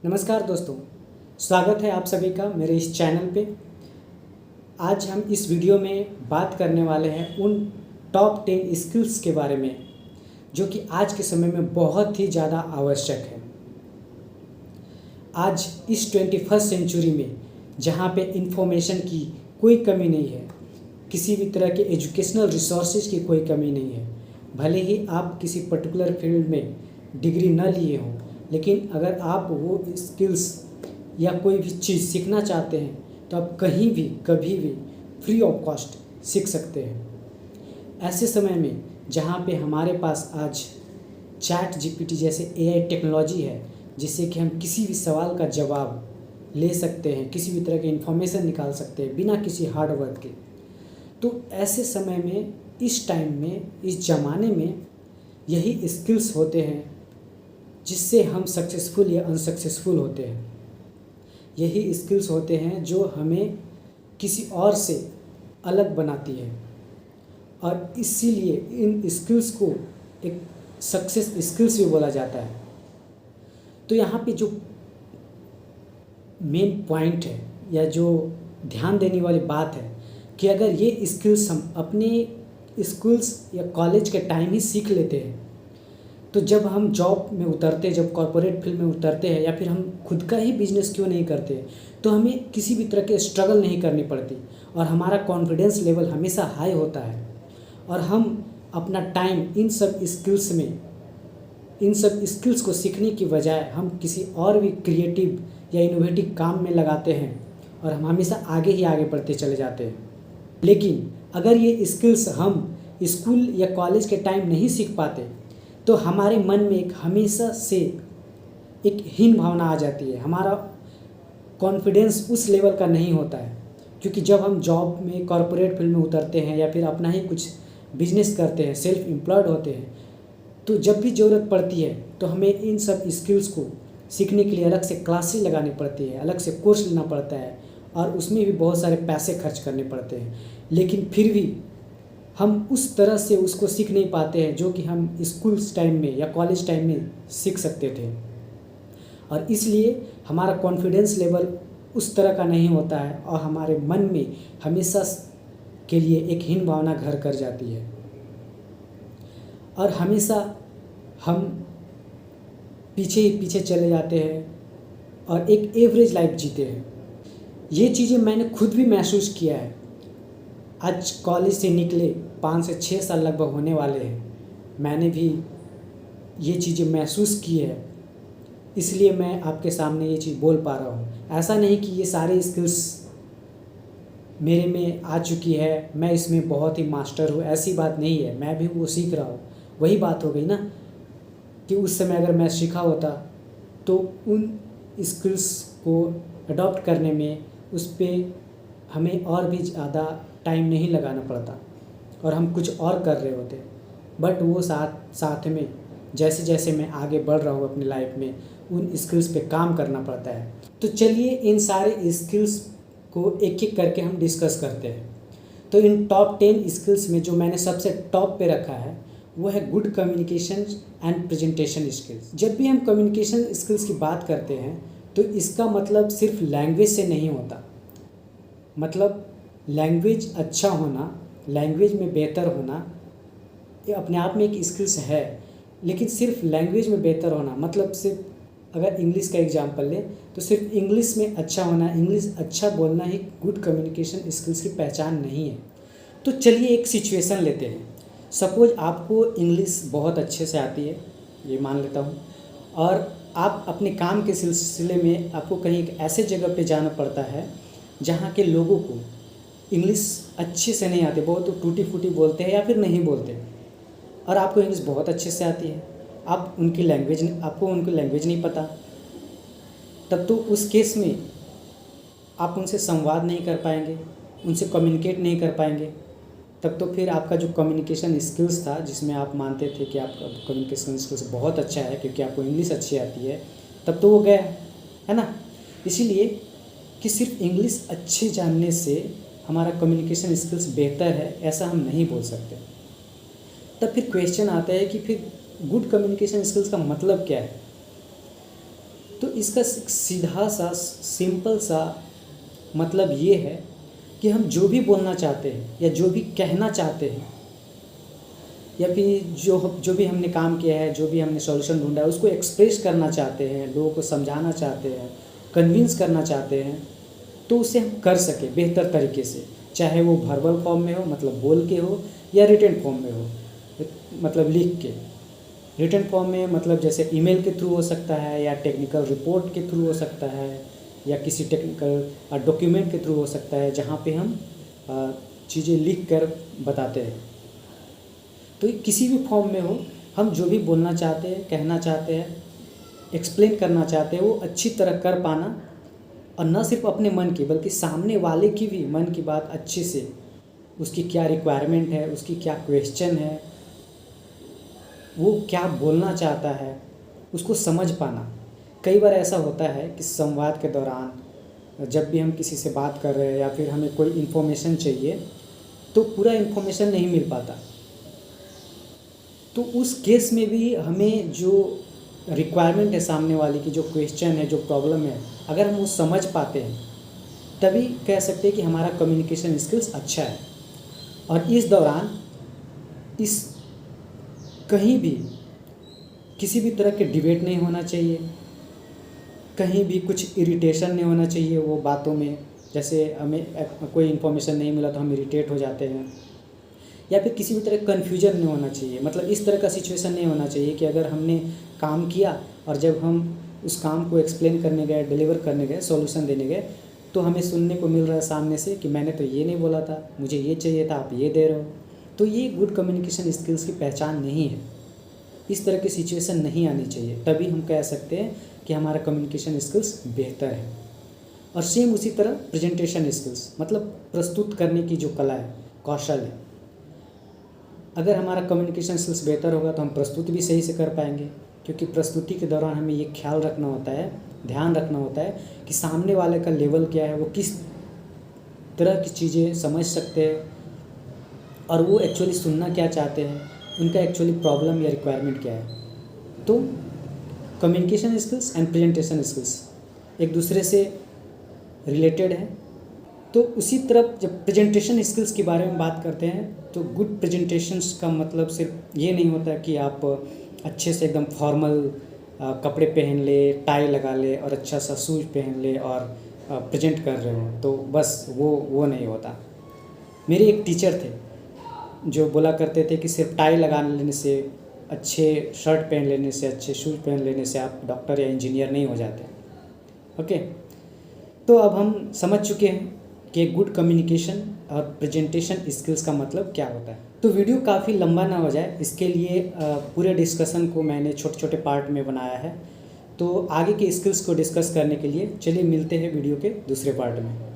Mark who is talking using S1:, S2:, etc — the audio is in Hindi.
S1: नमस्कार दोस्तों, स्वागत है आप सभी का मेरे इस चैनल पे। आज हम इस वीडियो में बात करने वाले हैं उन टॉप 10 स्किल्स के बारे में जो कि आज के समय में बहुत ही ज़्यादा आवश्यक है। आज इस 21st सेंचुरी में जहाँ पे इंफॉर्मेशन की कोई कमी नहीं है, किसी भी तरह के एजुकेशनल रिसोर्सेज की कोई कमी नहीं है। भले ही आप किसी पर्टिकुलर फील्ड में डिग्री न लिए हों, लेकिन अगर आप वो स्किल्स या कोई भी चीज़ सीखना चाहते हैं तो आप कहीं भी कभी भी फ्री ऑफ कॉस्ट सीख सकते हैं। ऐसे समय में जहाँ पे हमारे पास आज चैट जीपीटी जैसे एआई टेक्नोलॉजी है, जिससे कि हम किसी भी सवाल का जवाब ले सकते हैं, किसी भी तरह के इन्फॉर्मेशन निकाल सकते हैं बिना किसी हार्ड वर्क के। तो ऐसे समय में, इस टाइम में, इस ज़माने में यही स्किल्स होते हैं जिससे हम सक्सेसफुल या अनसक्सेसफुल होते हैं। यही स्किल्स होते हैं जो हमें किसी और से अलग बनाती है, और इसीलिए इन स्किल्स को एक सक्सेस स्किल्स भी बोला जाता है। तो यहाँ पे जो मेन पॉइंट है या जो ध्यान देने वाली बात है कि अगर ये स्किल्स हम अपने स्कूल्स या कॉलेज के टाइम ही सीख लेते हैं, तो जब हम जॉब में उतरते हैं, जब कॉर्पोरेट फील्ड में उतरते हैं, या फिर हम खुद का ही बिजनेस क्यों नहीं करते, तो हमें किसी भी तरह के स्ट्रगल नहीं करनी पड़ती और हमारा कॉन्फिडेंस लेवल हमेशा हाई होता है। और हम अपना टाइम इन सब स्किल्स को सीखने की बजाय हम किसी और भी क्रिएटिव या इनोवेटिव काम में लगाते हैं और हम हमेशा आगे ही आगे बढ़ते चले जाते हैं। लेकिन अगर ये स्किल्स हम स्कूल या कॉलेज के टाइम नहीं सीख पाते तो हमारे मन में एक हमेशा से एक हीन भावना आ जाती है। हमारा कॉन्फिडेंस उस लेवल का नहीं होता है, क्योंकि जब हम जॉब में, कॉर्पोरेट फील्ड में उतरते हैं या फिर अपना ही कुछ बिजनेस करते हैं, सेल्फ एम्प्लॉयड होते हैं, तो जब भी ज़रूरत पड़ती है तो हमें इन सब स्किल्स को सीखने के लिए अलग से क्लासेस लगानी पड़ती है, अलग से कोर्स लेना पड़ता है, और उसमें भी बहुत सारे पैसे खर्च करने पड़ते हैं। लेकिन फिर भी हम उस तरह से उसको सीख नहीं पाते हैं जो कि हम स्कूल टाइम में या कॉलेज टाइम में सीख सकते थे, और इसलिए हमारा कॉन्फिडेंस लेवल उस तरह का नहीं होता है और हमारे मन में हमेशा के लिए एक हीन भावना घर कर जाती है और हमेशा हम पीछे ही पीछे चले जाते हैं और एक एवरेज लाइफ जीते हैं। ये चीज़ें मैंने खुद भी महसूस किया है। आज कॉलेज से निकले 5 से 6 साल लगभग होने वाले हैं, मैंने भी ये चीज़ें महसूस की है, इसलिए मैं आपके सामने ये चीज़ बोल पा रहा हूँ। ऐसा नहीं कि ये सारे स्किल्स मेरे में आ चुकी है, मैं इसमें बहुत ही मास्टर हूँ, ऐसी बात नहीं है। मैं भी वो सीख रहा हूँ। वही बात हो गई ना कि उस समय अगर मैं सीखा होता तो उन स्किल्स को अडॉप्ट करने में, उस पर हमें और भी ज़्यादा टाइम नहीं लगाना पड़ता और हम कुछ और कर रहे होते। बट वो साथ में जैसे जैसे मैं आगे बढ़ रहा हूँ अपनी लाइफ में, उन स्किल्स पे काम करना पड़ता है। तो चलिए इन सारे स्किल्स को एक एक करके हम डिस्कस करते हैं। तो इन टॉप 10 स्किल्स में जो मैंने सबसे टॉप पे रखा है वो है good communication and presentation skills. जब भी हम कम्युनिकेशन स्किल्स की बात करते हैं तो इसका मतलब सिर्फ लैंग्वेज से नहीं होता। मतलब लैंग्वेज अच्छा होना, लैंग्वेज में बेहतर होना, ये अपने आप में एक स्किल्स है। लेकिन सिर्फ लैंग्वेज में बेहतर होना मतलब, सिर्फ अगर इंग्लिश का एग्जांपल लें तो सिर्फ इंग्लिश में अच्छा होना, इंग्लिश अच्छा बोलना ही गुड कम्युनिकेशन स्किल्स की पहचान नहीं है। तो चलिए एक सिचुएशन लेते हैं। सपोज आपको इंग्लिश बहुत अच्छे से आती है, ये मान लेता हूँ, और आप अपने काम के सिलसिले में आपको कहीं एक ऐसे जगह पे जाना पड़ता है जहाँ के लोगों को इंग्लिश अच्छे से नहीं आते, बहुत टूटी फूटी बोलते हैं या फिर नहीं बोलते, और आपको इंग्लिश बहुत अच्छे से आती है। आपको उनकी लैंग्वेज नहीं पता, तब तो उस केस में आप उनसे संवाद नहीं कर पाएंगे, उनसे कम्युनिकेट नहीं कर पाएंगे। तब तो फिर आपका जो कम्युनिकेशन स्किल्स था, जिसमें आप मानते थे कि आपका कम्युनिकेशन स्किल्स बहुत अच्छा है क्योंकि आपको इंग्लिश अच्छी आती है, तब तो वो गया है ना। इसीलिए कि सिर्फ इंग्लिश अच्छे जानने से हमारा कम्युनिकेशन स्किल्स बेहतर है, ऐसा हम नहीं बोल सकते। तब फिर क्वेश्चन आता है कि फिर गुड कम्युनिकेशन स्किल्स का मतलब क्या है। तो इसका सीधा सा सिंपल सा मतलब ये है कि हम जो भी बोलना चाहते हैं या जो भी कहना चाहते हैं या फिर जो भी हमने काम किया है, जो भी हमने सॉल्यूशन ढूंढा है, उसको एक्सप्रेस करना चाहते हैं, लोगों को समझाना चाहते हैं, कन्विंस करना चाहते हैं, तो उसे हम कर सकें बेहतर तरीके से, चाहे वो वर्बल फॉर्म में हो मतलब बोल के हो, या रिटन फॉर्म में हो मतलब लिख के। रिटन फॉर्म में मतलब जैसे ईमेल के थ्रू हो सकता है, या टेक्निकल रिपोर्ट के थ्रू हो सकता है, या किसी टेक्निकल डॉक्यूमेंट के थ्रू हो सकता है, जहाँ पे हम चीज़ें लिख कर बताते हैं। तो किसी भी फॉर्म में हो, हम जो भी बोलना चाहते हैं, कहना चाहते हैं, एक्सप्लेन करना चाहते हैं, वो अच्छी तरह कर पाना, और न सिर्फ अपने मन की बल्कि सामने वाले की भी मन की बात अच्छे से, उसकी क्या रिक्वायरमेंट है, उसकी क्या क्वेश्चन है, वो क्या बोलना चाहता है, उसको समझ पाना। कई बार ऐसा होता है कि संवाद के दौरान जब भी हम किसी से बात कर रहे हैं या फिर हमें कोई इन्फॉर्मेशन चाहिए, तो पूरा इन्फॉर्मेशन नहीं मिल पाता। तो उस केस में भी हमें जो रिक्वायरमेंट है सामने वाले की, जो क्वेश्चन है, जो प्रॉब्लम है, अगर हम वो समझ पाते हैं, तभी कह सकते हैं कि हमारा कम्युनिकेशन स्किल्स अच्छा है। और इस दौरान कहीं भी किसी भी तरह के डिबेट नहीं होना चाहिए, कहीं भी कुछ इरिटेशन नहीं होना चाहिए वो बातों में। जैसे हमें कोई इन्फॉर्मेशन नहीं मिला तो हम इरिटेट हो जाते हैं, या फिर किसी भी तरह कन्फ्यूजन नहीं होना चाहिए। मतलब इस तरह का सिचुएशन नहीं होना चाहिए कि अगर हमने काम किया और जब हम उस काम को एक्सप्लेन करने गए, डिलीवर करने गए, सॉल्यूशन देने गए, तो हमें सुनने को मिल रहा है सामने से कि मैंने तो ये नहीं बोला था, मुझे ये चाहिए था, आप ये दे रहे हो। तो ये गुड कम्युनिकेशन स्किल्स की पहचान नहीं है। इस तरह की सिचुएशन नहीं आनी चाहिए, तभी हम कह सकते हैं कि हमारा कम्युनिकेशन स्किल्स बेहतर है। और सेम उसी तरह प्रेजेंटेशन स्किल्स मतलब प्रस्तुत करने की जो कला है, कौशल है, अगर हमारा कम्युनिकेशन स्किल्स बेहतर होगा तो हम प्रस्तुति भी सही से कर पाएंगे। क्योंकि प्रस्तुति के दौरान हमें ये ख्याल रखना होता है, ध्यान रखना होता है कि सामने वाले का लेवल क्या है, वो किस तरह की चीज़ें समझ सकते हैं और वो एक्चुअली सुनना क्या चाहते हैं, उनका एक्चुअली प्रॉब्लम या रिक्वायरमेंट क्या है। तो communication skills and presentation skills एक दूसरे से रिलेटेड है। तो उसी तरफ जब प्रेजेंटेशन स्किल्स के बारे में बात करते हैं, तो गुड प्रेजेंटेशंस का मतलब सिर्फ ये नहीं होता कि आप अच्छे से एकदम फॉर्मल कपड़े पहन ले, टाई लगा ले और अच्छा सा शूज पहन ले और प्रेजेंट कर रहे हो, तो बस वो नहीं होता। मेरे एक टीचर थे जो बोला करते थे कि सिर्फ टाई लगा लेने से, अच्छे शर्ट पहन लेने से, अच्छे शूज पहन लेने से आप डॉक्टर या इंजीनियर नहीं हो जाते। ओके, तो अब हम समझ चुके हैं कि गुड कम्युनिकेशन और प्रेजेंटेशन स्किल्स का मतलब क्या होता है। तो वीडियो काफ़ी लंबा ना हो जाए, इसके लिए पूरे डिस्कशन को मैंने छोटे छोटे पार्ट में बनाया है। तो आगे के स्किल्स को डिस्कस करने के लिए चलिए मिलते हैं वीडियो के दूसरे पार्ट में।